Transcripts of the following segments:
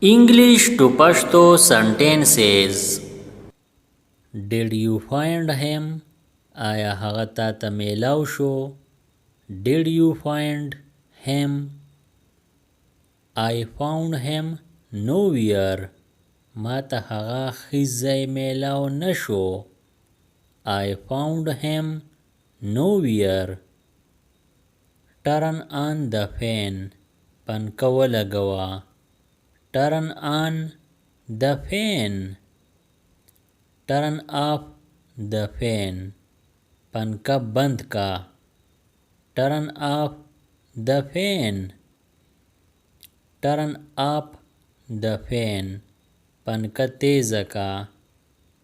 English to Pashto sentences. Did you find him? آیا هغه تا ته میلاو شو؟ Did you find him? I found him nowhere. ما ته هغه خیزی میلاو نشو. I found him nowhere. Turn on the fan. پنکه ولګوه. Turn on the fan. Turn off the fan. پنکه بند کا. Turn off the fan. Turn up the fan. پنکه تیز کا.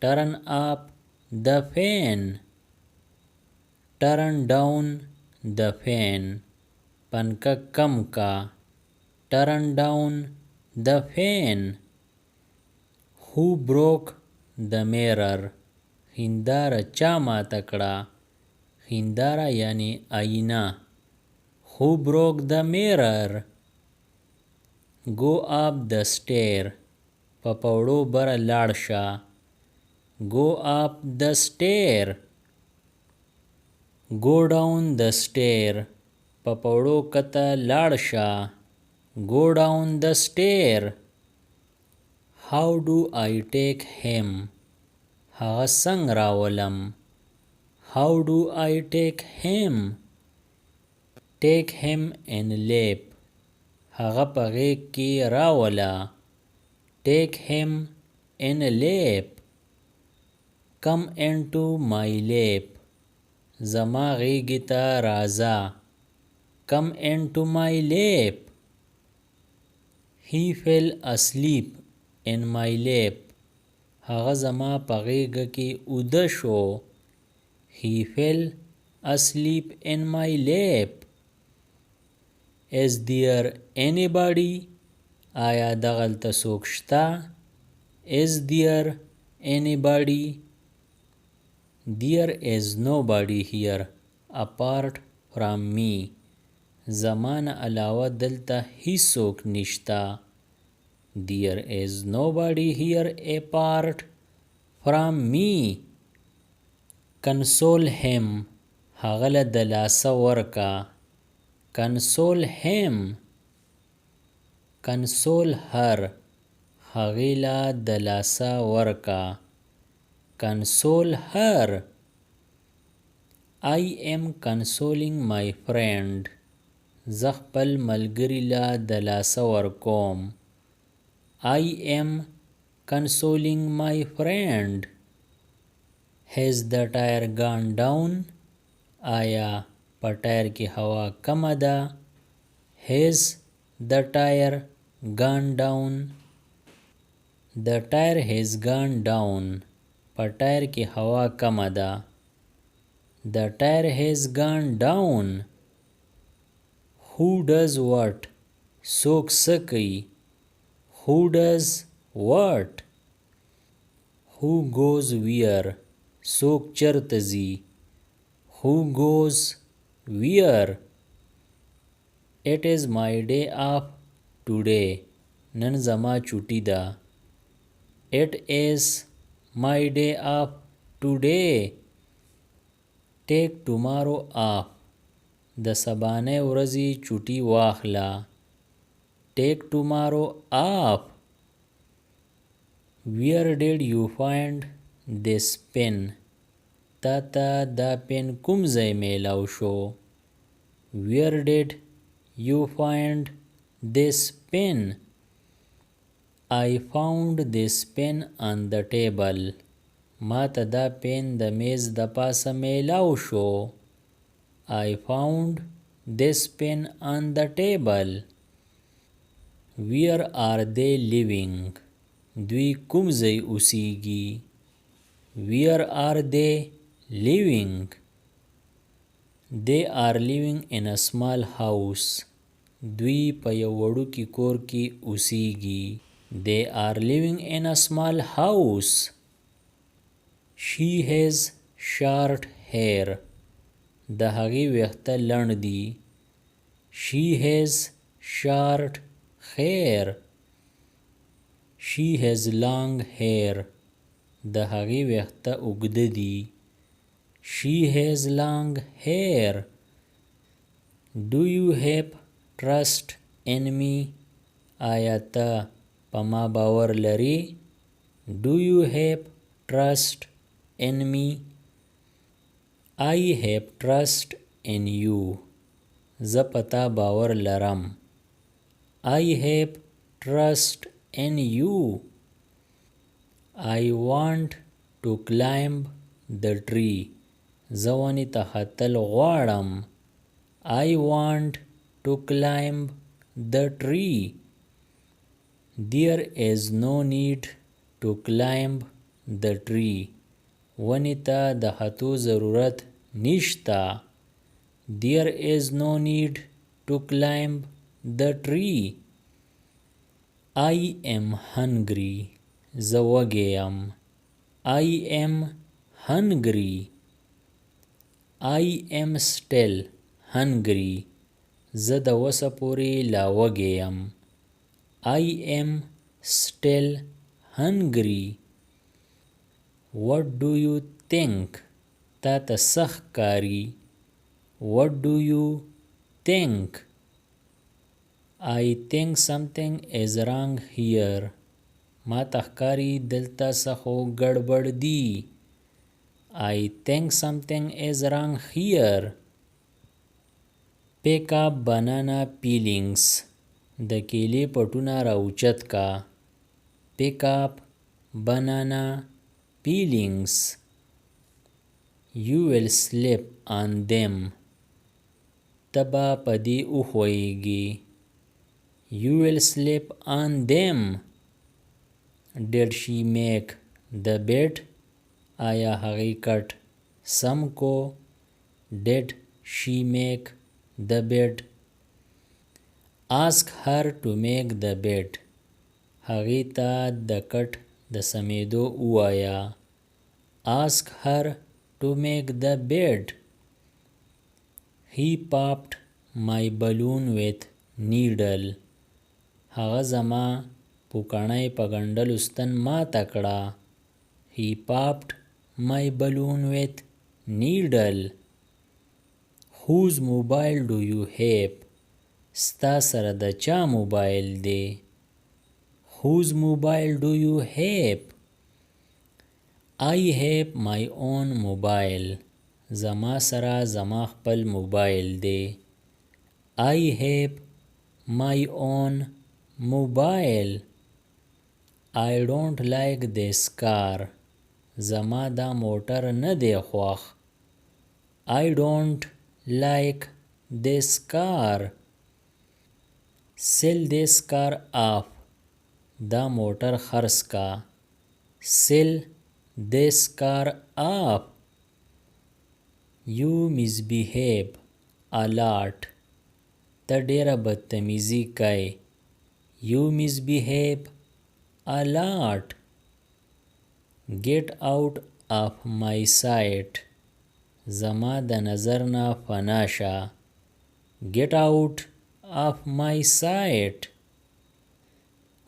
Turn up the fan. Turn down the fan. پنکه کم کا. Turn down the fan. Who broke the mirror? هنداره چا ماته کړه. هنداره یعنی آینه. Who broke the mirror? Go up the stair. په پوړو بره لاړ شه. Go up the stair. Go down the stair. په پوړو کته لاړ شه. Go down the stair. How do I take him? هغه څنګه راولم. How do I take him? Take him in lap. هغه په غیږ کې راوله. Take him in lap. Come into my lap. زما غیږې ته راځه. Come into my lap. He fell asleep in my lap. هغه زما په غیږه کې اوده شو. He fell asleep in my lap. Is there anybody? آیا دغلته څوک شته؟ Is there anybody? There is nobody here apart from me. زمانه علاوه دلته هیڅوک نشته. There is nobody here apart from me. Console him. هغه له دلاسه ورکا. Console him. Console her. هغې له دلاسه ورکا. Console her. I am consoling my friend. زه خپل ملګري له دلاسه ورکوم. I am consoling my friend. Has the tire gone down? آیا په ټایر کې هوا کمه ده. Has the tire gone down? The tire has gone down. په ټایر کې هوا کمه ده. The tire has gone down. Who does what? څوک څه کوي. Who does what? Who goes where? څوک چرته ځي. Who goes where? It is my day off today. نن زما چوټی ده. It is my day off today. Take tomorrow off. د سبانۍ ورځې چوټي واخله. Take tomorrow off. Where did you find this pen? تا ته دا پن کوم ځای میلاو شو. Where did you find this pen? I found this pen on the table. ما ته دا پن د میز د پاسه میلاو شو. I found this pen on the table. Where are they living? دوی کوم ځای اوسیږي. Where are they living? They are living in a small house. دوی په یو وړوکي کور کې اوسیږي. They are living in a small house. She has short hair. د هغې ویښته لنډ دي. She has short hair. She has long hair. د هغې ویښته اوږده دي. She has long hair. Do you have trust in me? آیا ته په ما باور لرې؟ Do you have trust in me? I have trust in you. زه په تا باور لرم. I have trust in you. I want to climb the tree. زه ونې ته ختل غواړم. I want to climb the tree. There is no need to climb the tree. ونې ته د ختو ضرورت نشته. There is no need to climb the tree. I am hungry. زه وږی یم. I am hungry. I am still hungry. زه د وسه پورې لا وږی یم. I am still hungry. What do you think? تا ته څه ښکاري؟ What do you think? I think something is wrong here. ما ته ښکاري دلته څه خو ګډوډ دي. I think something is wrong here. Pick up banana peelings. د کیلې پټونه راوچت کا. Pick up banana peelings. You will slip on them. ته به په دې وښویېږې. You will slip on them. Did she make the bed? آیا هغې کټ سم کو؟ Did she make the bed? Ask her to make the bed. هغې ته د کټ د سمېدو ووایه. Ask her to make the bed. He popped my balloon with needle. هغه زما پوکڼۍ په ګنډلو ستن ماته کړه. He popped my balloon with needle. Whose mobile do you have? ستا سره د چا موبایل دی؟ Whose mobile do you have? I have my own mobile. زما سره زما خپل موبایل دی. I have my own mobile. I don't like this car. زما دا موټر نه دی خوښ. I don't like this car. Sell this car off. دا موټر خرڅ کا. Sell this car off. You misbehave a lot. ته ډیره بدتمیزي کوې. You misbehave a lot. Get out of my sight. زما د نظر نه فنا شه. Get out of my sight.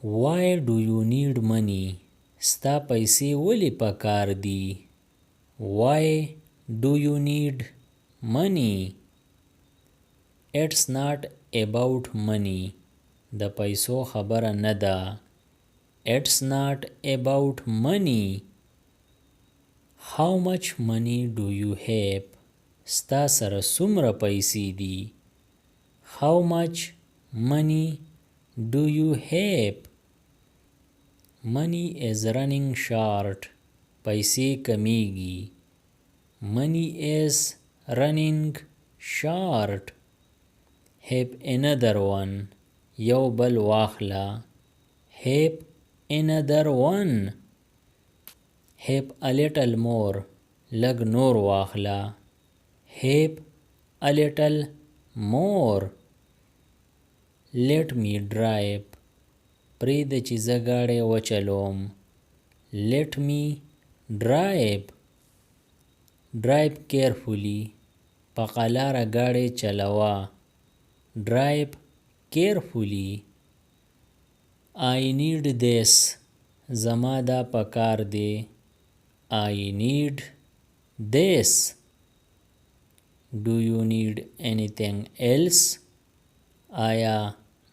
Why do you need money? ستا پیسې ولې پکار دي؟ Why do you need money? It's not about money. د پیسو خبره نه ده. It's not about money. How much money do you have? ستا سره څومره پیسې دي؟ How much money do you have? Money is running short. پیسې کمیږي. Money is running short. Have another one. یو بل واخله. Have another one. Have a little more. لږ نور واخله. Have a little more. Let me drive. پرېږده چې زه ګاډی وچلوم. Let me drive. Drive carefully. په قلاره ګاډی چلوه. Drive carefully. I need this. زما دا پکار دی. I need this. Do you need anything else? آیا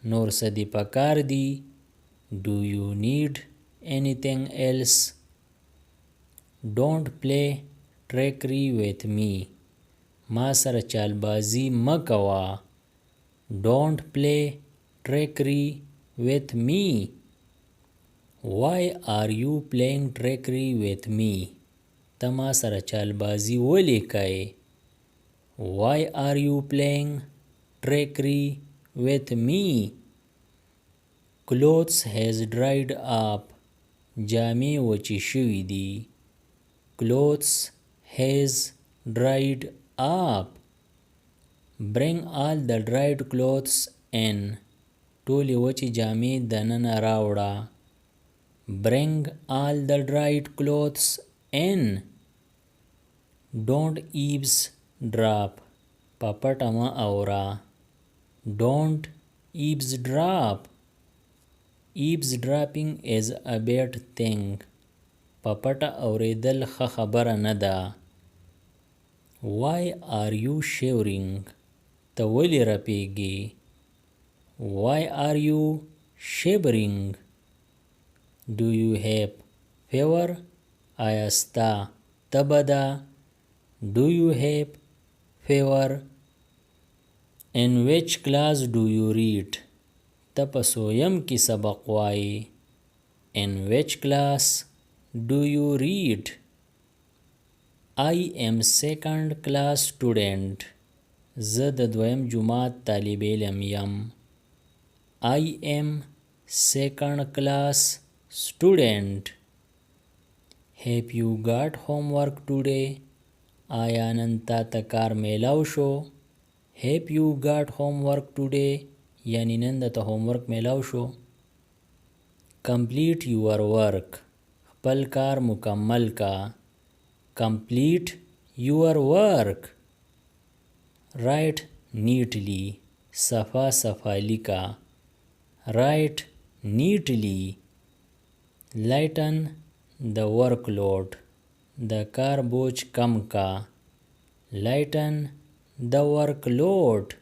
نور څه دې پکار دی؟ Do you need anything else? Don't play trickery with me. ما سره چالبازی مه کوه. Don't play trickery with me. Why are you playing trickery with me? ته ما سره چالبازی ولې کوې؟ Why are you playing trickery with me? Clothes has dried up. جامې وچې شوي دي. Clothes has dried up. Bring all the dried clothes in. ټولې وچې جامې دننه راوړه. Bring all the dried clothes in. Don't eavesdrop. په پټه مه اوره. Don't eavesdrop. Eavesdropping is a bad thing. په پټه اوریدل ښه خبره نه ده. Why are you shivering? ته ولې رپېږې؟ Why are you shivering? Do you have fever? آیا ستا تبه ده؟ Do you have fever? In which class do you read? ته په څویم کې سبق وایې؟ In which class do you read? I am second class student. زه د دویم جماعت طالب علم یم. I am second class student. Have you got homework today? آیا نن تا ته کار میلاو شو؟ Have you got homework today? یعنی نن د ته homework میلاو شو. Complete your work. خپل کار مکمل کا. Complete your work. Write neatly. صفا صفا لیکا. Write neatly. Lighten the workload. د کار بوج کم کا. Lighten the workload.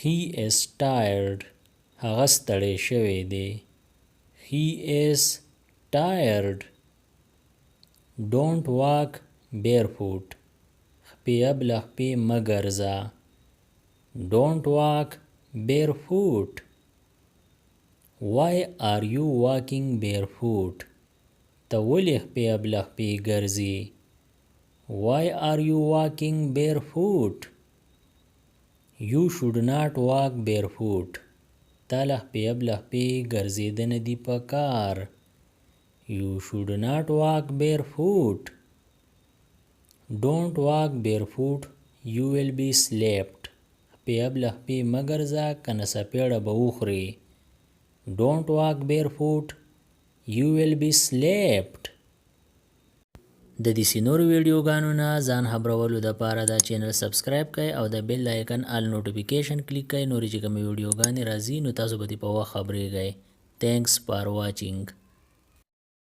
He is tired. هغه ستړی شوی دی. He is tired. Don't walk barefoot. خپې ابله خپې مه ګرځه. Don't walk barefoot. Why are you walking barefoot? ته ولې خپې ابله خپې ګرځې؟ Why are you walking barefoot? You should not walk barefoot. تا له خپې ابله خپې ګرځېدنه دي پکار. You should not walk barefoot. Don't walk barefoot. You will be slapped. خپې ابله خپې مه ګرځه کنه څپېړه به وخورې. Don't walk barefoot. You will be slapped. د دې نورو ویډیوګانو نه ځان خبرولو دپاره دا چینل سبسکرایب کړئ او د بیل آیکن آل نوټیفیکیشن کلیک کړئ. نورې چې کومې ویډیوګانې راځي نو تاسو به دې په وخت خبرېږئ. Thanks for watching.